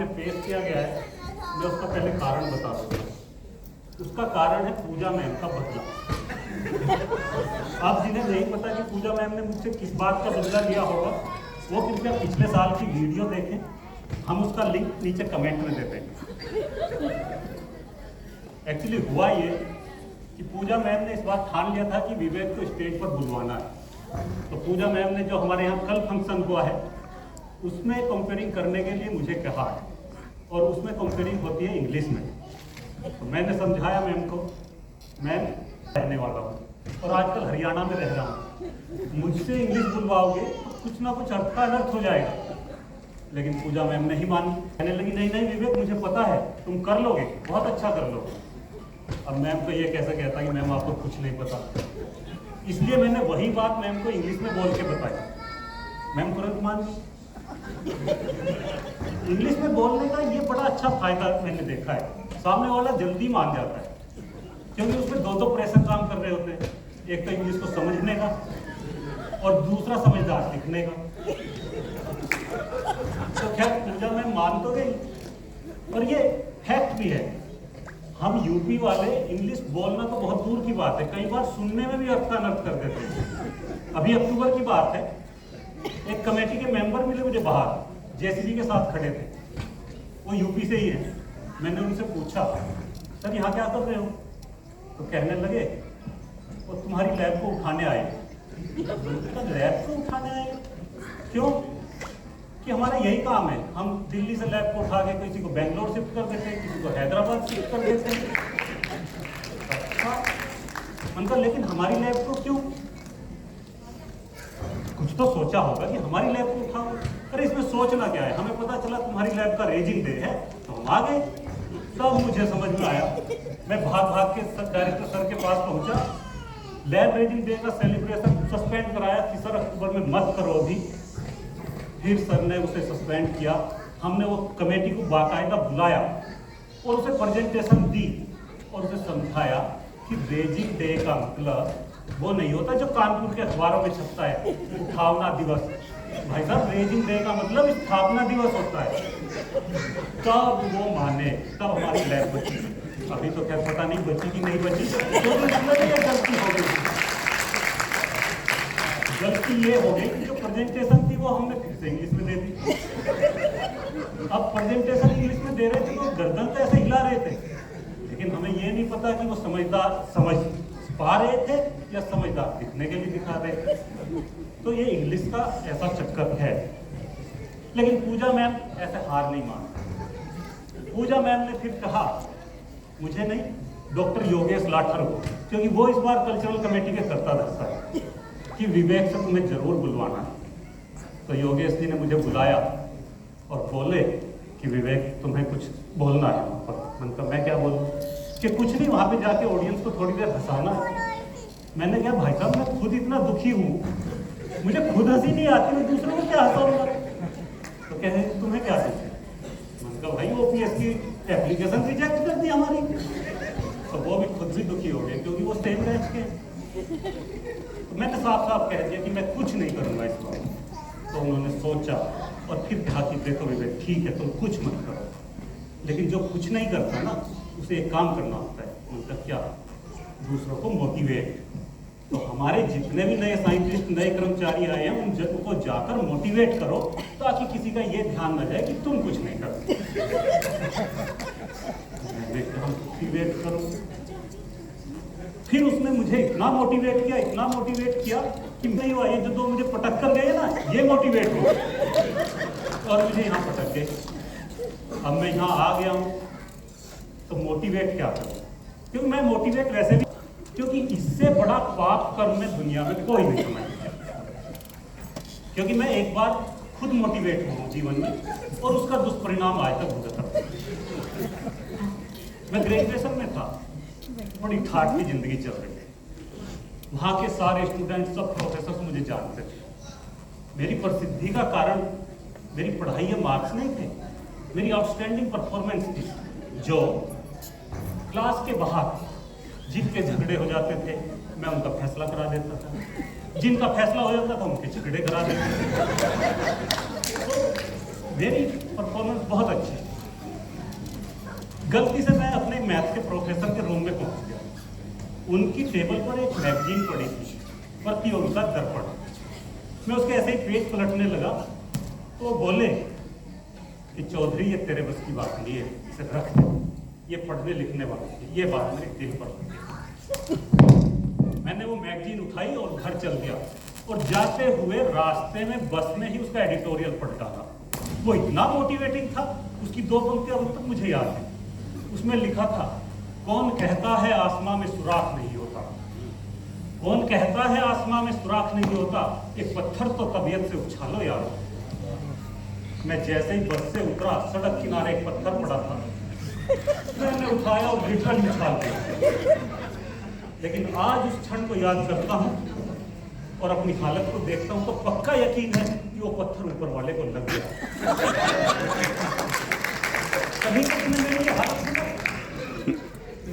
सामने पेश किया गया है, मैं उसका पहले कारण बता दूंगा। उसका कारण है पूजा मैम का बदला। आप जिन्हें नहीं पता कि पूजा मैम ने मुझसे किस बात का बदला लिया होगा, वो कृपया पिछले साल की वीडियो देखें, हम उसका लिंक नीचे कमेंट में देते हैं। एक्चुअली हुआ ये कि पूजा मैम ने इस बार ठान लिया था कि विवेक को स्टेज पर बुलवाना है। तो पूजा मैम ने जो हमारे यहाँ कल फंक्शन हुआ है उसमें कंपेयरिंग करने के लिए मुझे कहा है, और उसमें कंपेयरिंग होती है इंग्लिश में। तो मैंने समझाया मैम को, मैम रहने वाला हूँ और आजकल हरियाणा में रह रहा हूँ, मुझसे इंग्लिश बुलवाओगे तो कुछ ना कुछ अर्थ का अनर्थ हो जाएगा। लेकिन पूजा मैम नहीं मानी, कहने लगी नहीं नहीं विवेक, मुझे पता है तुम कर लोगे, बहुत अच्छा कर लोगे। अब मैम को ये कैसे कहता कि मैम आपको कुछ नहीं पता, इसलिए मैंने वही बात मैम को इंग्लिश में बोल के बताई। मैम तुरंत मान गई। इंग्लिश में बोलने का ये बड़ा अच्छा फायदा मैंने देखा है, सामने वाला जल्दी मान जाता है, क्योंकि उसमें दो प्रेशर काम कर रहे होते हैं, एक तो इंग्लिश को समझने का और दूसरा समझदार लिखने का। तो खैर पूजा मैं मान तो गई, और ये फैक्ट भी है, हम यूपी वाले इंग्लिश बोलना तो बहुत दूर की बात है, कई बार सुनने में भी अर्थ का अनर्थ कर देते हैं। अभी अक्टूबर की बात है, एक कमेटी के मेंबर मिले मुझे बाहर, जेसीबी के साथ खड़े थे, वो यूपी से ही है। मैंने उनसे पूछा सर यहाँ क्या कर रहे हो, तो कहने लगे वो तुम्हारी लैब को उठाने आए। लैब को उठाने आए क्यों? कि हमारा यही काम है, हम दिल्ली से लैब को उठा के किसी को बेंगलोर शिफ्ट कर देते हैं, किसी को हैदराबाद शिफ्ट कर देते हैं। अच्छा, उनका लेकिन हमारी लैब को क्यों? कुछ तो सोचा होगा कि हमारी लैब को उठाओ। अरे इसमें सोचना क्या है, हमें पता चला तुम्हारी लैब का रेजिंग डे है तो हम आ गए। तब मुझे समझ में आया, मैं भाग भाग के डायरेक्टर सर के पास पहुंचा, लैब रेजिंग डे का सेलिब्रेशन सस्पेंड कराया कि सर अक्टूबर में मत करो अभी। फिर सर ने उसे सस्पेंड किया, हमने वो कमेटी को बाकायदा बुलाया और उसे प्रेजेंटेशन दी और उसे समझाया कि रेजिंग डे का मतलब वो नहीं होता जो कानपुर के अखबारों में छपता है, स्थापना दिवस। भाई साहब, रेजिंग डे का मतलब स्थापना दिवस होता है। तब वो माने, तब हमारी लैब बची। अभी तो खैर पता नहीं बची कि नहीं बची, तो गलती हो गई। गलती ये हो गई कि जो प्रेजेंटेशन थी वो हमने फिर से इंग्लिश में दे दी। अब प्रेजेंटेशन इंग्लिश में दे रहे थे तो गर्दन तो ऐसे हिला रहे थे, लेकिन हमें ये नहीं पता कि वो समझ पा रहे थे या समझदार दिखने के लिए दिखा रहे थे। तो ये इंग्लिश का ऐसा चक्कर है। लेकिन पूजा मैम ऐसे हार नहीं मानती। पूजा मैम ने फिर कहा, मुझे नहीं, डॉक्टर योगेश लाठर को, क्योंकि वो इस बार कल्चरल कमेटी के करता धरता है, कि विवेक से तुम्हें जरूर बुलवाना है। तो योगेश जी ने मुझे बुलाया और बोले कि विवेक तुम्हें कुछ बोलना है वहाँ पर। मैंने कहा मैं क्या बोलूँ? कि कुछ नहीं, वहाँ पे जाके ऑडियंस को थोड़ी देर हंसाना है। मैंने कहा भाई साहब, मैं खुद इतना दुखी हूँ, मुझे खुद हंसी नहीं आती, मैं दूसरों को क्या हंसाऊंगा? तो कहे तुम्हें क्या हंसी? मैंने कहा भाई ओपीएस की एप्लीकेशन रिजेक्ट कर दी हमारी। तो वो भी खुद भी दुखी हो गए, क्योंकि वो सेम बैच के। तो मैंने साफ साफ कह दिया कि मैं कुछ नहीं करूँगा इस बार। तो उन्होंने सोचा और फिर कहा कि देखो विवेक, ठीक है तुम कुछ मत करो, लेकिन जो कुछ नहीं करता ना उसे एक काम करना होता है। मतलब क्या? दूसरों को मोटिवेट। तो हमारे जितने भी नए साइंटिस्ट, नए कर्मचारी आए हैं, उन को जाकर मोटिवेट करो, ताकि किसी का ये ध्यान न जाए कि तुम कुछ नहीं करते। हम मोटिवेट करो। फिर उसने मुझे इतना मोटिवेट किया कि नहीं हुआ, ये जो दो मुझे पटक कर गए ना, ये मोटिवेट हो और मुझे यहाँ पटक गए। अब मैं यहाँ आ गया हूँ तो मोटिवेट क्या करूँ? क्योंकि मैं मोटिवेट वैसे भी, क्योंकि इससे बड़ा पाप कर्म में दुनिया में कोई नहीं समझता। क्योंकि मैं एक बार खुद मोटिवेट हुआ जीवन में और उसका दुष्परिणाम आज तक भुगता। मैं ग्रेजुएशन में था, बड़ी ठाट की जिंदगी चल रही थी, वहाँ के सारे स्टूडेंट, सब प्रोफेसर मुझे जानते थे। मेरी प्रसिद्धि का कारण मेरी पढ़ाई या मार्क्स नहीं थे, मेरी आउटस्टैंडिंग परफॉर्मेंस थी। जो क्लास के बाहर जिनके झगड़े हो जाते थे, मैं उनका फैसला करा देता था, जिनका फैसला हो जाता था उनके झगड़े करा देते थे। तो मेरी परफॉर्मेंस बहुत अच्छी है। गलती से मैं अपने मैथ के प्रोफेसर के रूम में पहुंच गया। उनकी टेबल पर एक मैगजीन पड़ी थी, प्रतियोगिता दर्पण। मैं उसके ऐसे ही पेज पलटने लगा तो वो बोले कि चौधरी ये तेरे बस की बात नहीं है, इसे रख दे, ये पढ़ने लिखने वाले थे, ये बात मेरे दिल पर लगी। मैंने वो मैगजीन उठाई और घर चल गया और जाते हुए रास्ते में बस में ही उसका एडिटोरियल पढ़ डाला। वो इतना मोटिवेटिंग था, उसकी 2 पंक्तियां अब तक मुझे याद है। उसमें लिखा था, कौन कहता है आसमां में सुराख नहीं होता, कौन कहता है आसमां में सुराख नहीं होता, एक पत्थर तो तबीयत से उछालो यार। मैं जैसे ही बस से उतरा, सड़क किनारे एक पत्थर पड़ा था, मैंने उठाया और लिटरली उछाल दिया। लेकिन आज उस क्षण को याद करता हूँ और अपनी हालत को देखता हूँ तो पक्का यकीन है कि वो पत्थर ऊपर वाले को लग गया। कभी तुमने मेरी हालत सुना?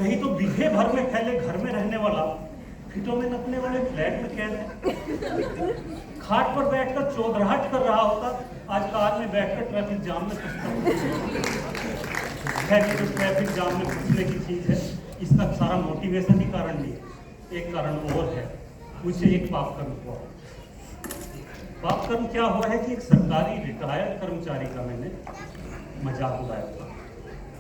नहीं तो बीघे भर में फैले घर में रहने वाला फिटों में नपने वाले फ्लैट में कैद है। खाट पर बैठकर चौधराहट कर रहा होता, आज कार में बैठकर ट्रैफिक जाम में फंसता। तो ट्रैफिक जाम में फंसने की चीज है, इसका सारा मोटिवेशन ही कारण नहीं है। एक कारण और है, मुझसे एक पाप कर्म हुआ। पाप कर्म क्या हुआ है कि एक सरकारी रिटायर्ड कर्मचारी का मैंने मजाक उड़ाया था।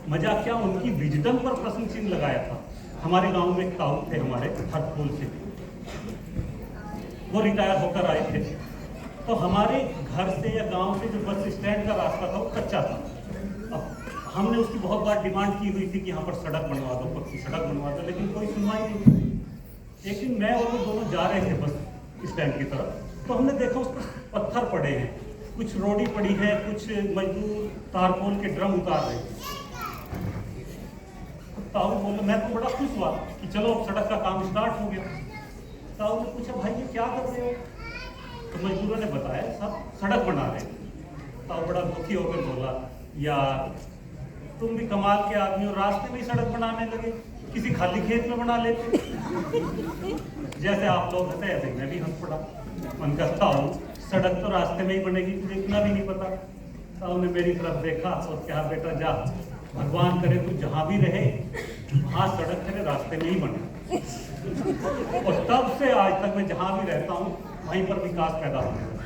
मजाक क्या, उनकी विजडम पर प्रश्न चिन्ह लगाया था। हमारे गांव में एक ताऊ थे, हमारे हरफूल से, वो रिटायर होकर आए थे। तो हमारे घर से या गांव से जो बस स्टैंड का रास्ता था वो कच्चा था। अब हमने उसकी बहुत बार डिमांड की हुई थी कि यहाँ पर सड़क बनवा दो, पक्की सड़क बनवा दो, लेकिन कोई सुनवाई नहीं हुई। एक दिन मैं और वो दोनों जा रहे थे बस स्टैंड की तरफ, तो हमने देखा उस पर पत्थर पड़े हैं, कुछ रोड़ी पड़ी है, कुछ मजदूर तारकोल के ड्रम उतार रहे थे। ताऊ बोले, मैं तो बड़ा खुश हुआ कि चलो सड़क का काम स्टार्ट हो गया। ताऊ ने पूछा, भाई ये क्या कर रहे हो? तो मजदूरों ने बताया, सब सड़क बना रहे हैं। ताऊ बड़ा दुखी होकर बोला, यार तुम भी कमाल के आदमी हो, रास्ते में ही सड़क बनाने लगे, किसी खाली खेत में बना लेते। जैसे आप लोग हंसे ऐसे मैं भी हंस पड़ा। मन करता हूँ सड़क तो रास्ते में ही बनेगी, तुझे इतना भी नहीं पता। ताऊ ने मेरी तरफ देखा और कहा, बेटा जा, भगवान करे तू जहां भी रहे वहां सड़क तेरे रास्ते में ही बने। और तब से आज तक मैं जहां भी रहता हूं वहीं पर विकास पैदा होने लगा।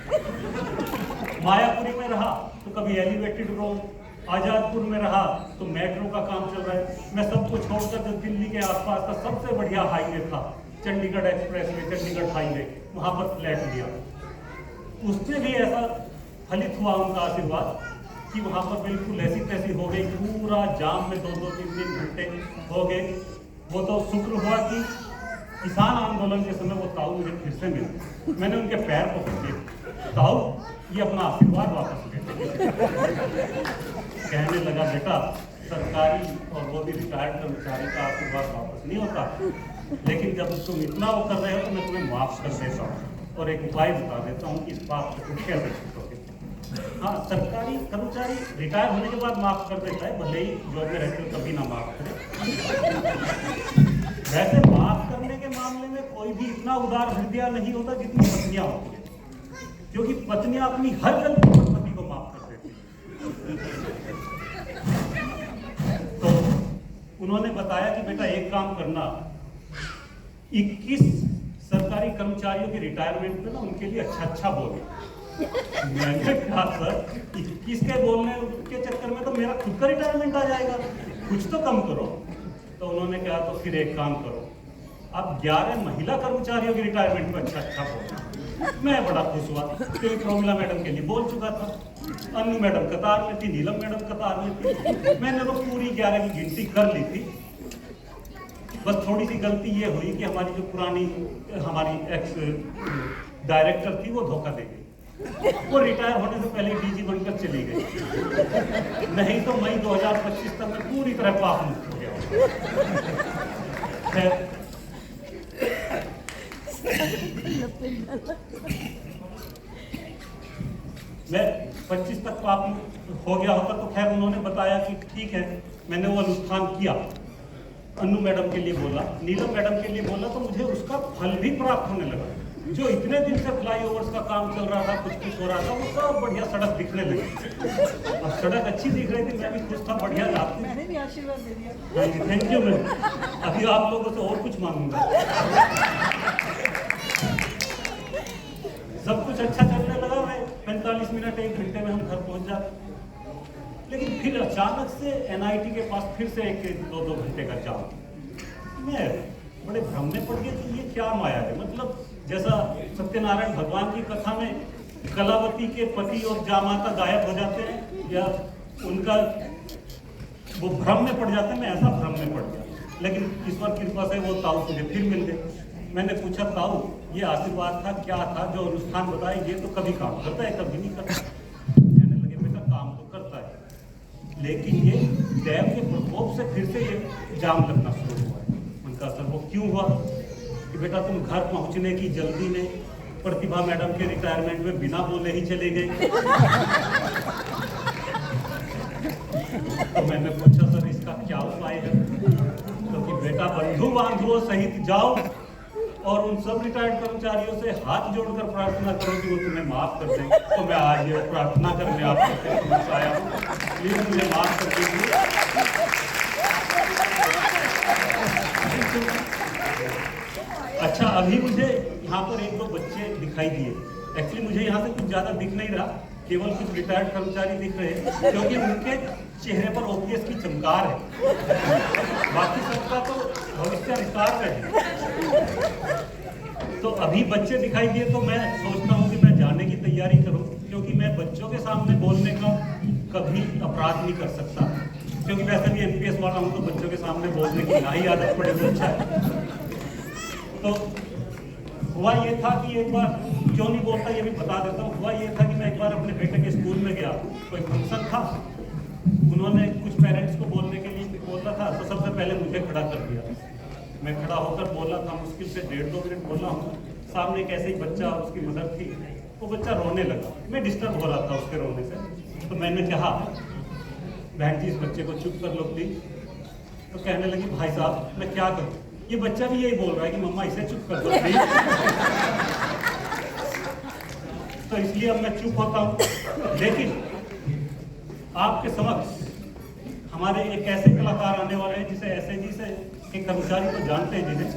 मायापुरी में रहा तो कभी एलिवेटेड रोड, आजादपुर में रहा तो मेट्रो का काम चल रहा है। मैं सबको छोड़कर जो दिल्ली के आसपास का सबसे बढ़िया हाईवे था, चंडीगढ़ एक्सप्रेसवे, चंडीगढ़ हाईवे, वहां पर फ्लैट लिया। उसमें भी ऐसा फलित हुआ उनका आशीर्वाद कि वहां पर बिल्कुल ऐसी तैसी हो गई, पूरा जाम में 2-2, 3-3 घंटे हो गए। वो तो शुक्र हुआ कि किसान आंदोलन के समय वो ताऊ मुझे फिर से मिले। मैंने उनके पैर पकड़े, ताऊ ये अपना आशीर्वाद वापस ले। कहने लगा, बेटा सरकारी और वो भी रिटायर्ड कर्मचारी का आशीर्वाद वापस नहीं होता, लेकिन जब तुम इतना वो कर रहे हो तो मैं तुम्हें माफ कर देता हूँ और एक उपाय बता देता हूँ कि इस बात से तुम कैसे छूटोगे। हाँ, सरकारी कर्मचारी रिटायर होने के बाद माफ कर देता है, भले ही जॉब में रहते हो कभी ना माफ करे। वैसे माफ करने के मामले में कोई भी इतना उदार हृदय नहीं होता जितनी पत्नियां होती है, क्योंकि पत्नियां अपनी हर गलती पर पति को माफ कर देती हैं। तो उन्होंने बताया कि बेटा एक काम करना, 21 सरकारी कर्मचारियों के रिटायरमेंट पे ना उनके लिए अच्छा बोले। मैंने कहा, सर 21 के बोलने के चक्कर में तो मेरा खुद का रिटायरमेंट आ जाएगा, कुछ तो कम करो। तो उन्होंने कहा, तो फिर एक काम करो, अब 11 महिला कर्मचारियों की रिटायरमेंट में अच्छा बोलना। मैं बड़ा खुश हुआ क्योंकि प्रोमिला मैडम के लिए बोल चुका था, अन्नू मैडम कतार में थी, नीलम मैडम कतार में थी, मैंने तो पूरी 11 की गिनती कर ली थी। बस थोड़ी सी गलती ये हुई कि हमारी जो पुरानी हमारी एक्स डायरेक्टर थी वो धोखा दे गई, वो रिटायर होने से पहले डीजी बनकर चली गई। नहीं तो मई 2025 तक मैं पूरी तरह पाप मुक्त हो गया। मैं 25 तक पाप मुक्त हो गया होता तो खैर उन्होंने बताया कि ठीक है, मैंने वो अनुष्ठान किया, अन्नू मैडम के लिए बोला, नीलम मैडम के लिए बोला, तो मुझे उसका फल भी प्राप्त होने लगा। जो इतने दिन से फ्लाईओवर्स का काम चल रहा था, कुछ हो रहा था, वो सब बढ़िया सड़क दिखने लगी। अब सड़क अच्छी दिख रही थी, मैं भी खुश था, बढ़िया रास्ते। मैंने भी आशीर्वाद दे दिया। हाँ जी, थैंक यू मैम। अभी आप लोगों से और कुछ मांगूंगा। सब कुछ अच्छा चलने लगा, मैं 45 मिनट 1 घंटे में हम घर पहुंच जाते। लेकिन फिर अचानक से एनआईटी के पास फिर से 1-2 घंटे का जाम। मैं बड़े भ्रम में पड़ गया कि ये क्या माया है। मतलब जैसा सत्यनारायण भगवान की कथा में कलावती के पति और जामाता गायब हो जाते हैं, या उनका वो भ्रम में पड़ जाते हैं, मैं ऐसा भ्रम में पड़ गया। लेकिन ईश्वर की कृपा से वो ताऊ मुझे फिर मिल गए। मैंने पूछा, ताऊ ये आशीर्वाद था, क्या था जो अनुष्ठान बताए, ये तो कभी काम करता है, कभी नहीं करता। कहने लगे, बेटा काम तो करता है, लेकिन ये दैव के प्रकोप से फिर से ये जाम लगना शुरू हुआ है। उनका असर वो क्यों हुआ कि बेटा तुम घर पहुंचने की जल्दी में प्रतिभा मैडम के रिटायरमेंट में बिना बोले ही चले गए। तो मैंने पूछा, सर इसका क्या उपाय है? तो कि बेटा बंधु बांधुओं सहित जाओ और उन सब रिटायर्ड कर्मचारियों से हाथ जोड़कर प्रार्थना करो कि वो तुम्हें माफ कर दें। तो मैं आज ये प्रार्थना करने आपके पास आया हूँ, प्लीज मुझे माफ कर दीजिए। अच्छा, अभी मुझे यहाँ पर 1-2 बच्चे दिखाई दिए। एक्चुअली मुझे यहाँ से कुछ ज्यादा दिख नहीं रहा, केवल कुछ रिटायर्ड कर्मचारी दिख रहे हैं, क्योंकि उनके चेहरे पर ओपीएस की चमकार है। बाकी सबका तो भविष्य निस्तार है। तो अभी बच्चे दिखाई दिए तो मैं सोचता हूँ कि मैं जाने की तैयारी करूँ, क्योंकि मैं बच्चों के सामने बोलने का कभी अपराध नहीं कर सकता, क्योंकि वैसे भी एनपीएस वाला हूँ, तो बच्चों के सामने बोलने की ना ही आदत पड़े तो अच्छा है। तो हुआ ये था कि एक बार, क्यों नहीं बोलता ये भी बता देता हूँ। हुआ ये था कि मैं एक बार अपने बेटे के स्कूल में गया, कोई फंक्शन था, उन्होंने कुछ पेरेंट्स को बोलने के लिए बोला था, तो सबसे पहले मुझे खड़ा कर दिया। मैं खड़ा होकर बोला था, मुश्किल से 1.5-2 मिनट बोला हूँ। सामने एक ऐसे ही बच्चा, उसकी मदर थी, वो बच्चा रोने लगा। मैं डिस्टर्ब हो रहा था उसके रोने से, तो मैंने कहा, बहन जी इस बच्चे को चुप कर लो प्लीज। तो कहने लगी, भाई साहब मैं क्या करूँ, ये बच्चा भी यही बोल रहा है कि मम्मा इसे चुप कर दो प्लीज। तो इसलिए अब मैं चुप होता हूँ। लेकिन आपके समक्ष हमारे एक ऐसे कलाकार आने वाले हैं जिसे ऐसे जी से एक कर्मचारी तो जानते हैं जिन्हें,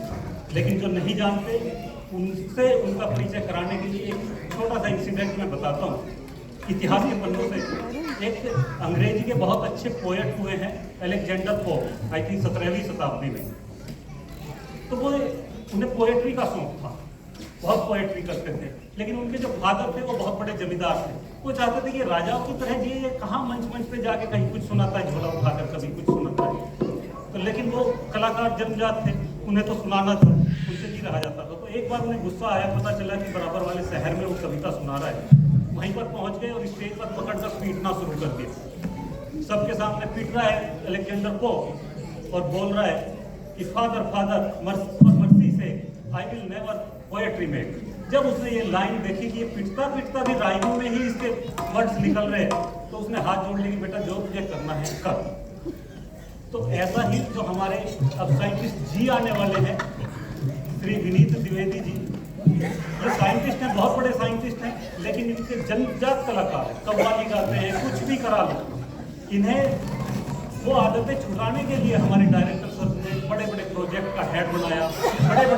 लेकिन जो नहीं जानते उनसे उनका परिचय कराने के लिए एक छोटा सा इंसिडेंट मैं बताता हूँ। इतिहास के पन्नों से एक अंग्रेजी के बहुत अच्छे पोएट हुए हैं, अलेक्जेंडर पोप, आई थिंक 17वीं शताब्दी में। तो वो उन्हें पोएट्री का शौक था, बहुत पोएट्री करते थे, लेकिन उनके जो फादर थे वो बहुत बड़े जमींदार थे। वो चाहते थे कि राजाओं की तरह ये कहाँ मंच पे जाके कहीं कुछ सुनाता है, झोला उठाकर कभी कुछ सुनाता है। तो लेकिन वो कलाकार जन्मजात थे, उन्हें तो सुनाना था, उनसे नहीं रहा जाता था। तो एक बार उन्हें गुस्सा आया, पता चला कि बराबर वाले शहर में वो कविता सुना रहा है। वहीं पर पहुंच गए और स्टेज पर पकड़कर पीटना शुरू कर दिया। सबके सामने पीट रहा है अलेक्जेंडर पोप और बोल रहा है कि फादर मर्सी से I will never poetry make. जब उसने ये लाइन देखी कि ये पिटता पिटता भी राइमों में ही इसके वर्ड्स निकल रहे, तो उसने हाथ जोड़ लिया, बेटा जो तुझे करना है कर। तो ऐसा ही जो हमारे अब साइंटिस्ट जी आने वाले हैं, श्री विनीत द्विवेदी जी, ये साइंटिस्ट हैं, बहुत बड़े साइंटिस्ट हैं, लेकिन इनके जन्मजात कलाकार हैं, कव्वाली गाते हैं, कुछ भी करा लो। इन्हें वो आदतें छुड़ाने के लिए हमारे डायरेक्टर सर ने बड़े बड़े प्रोजेक्ट का हेड बनाया, बड़े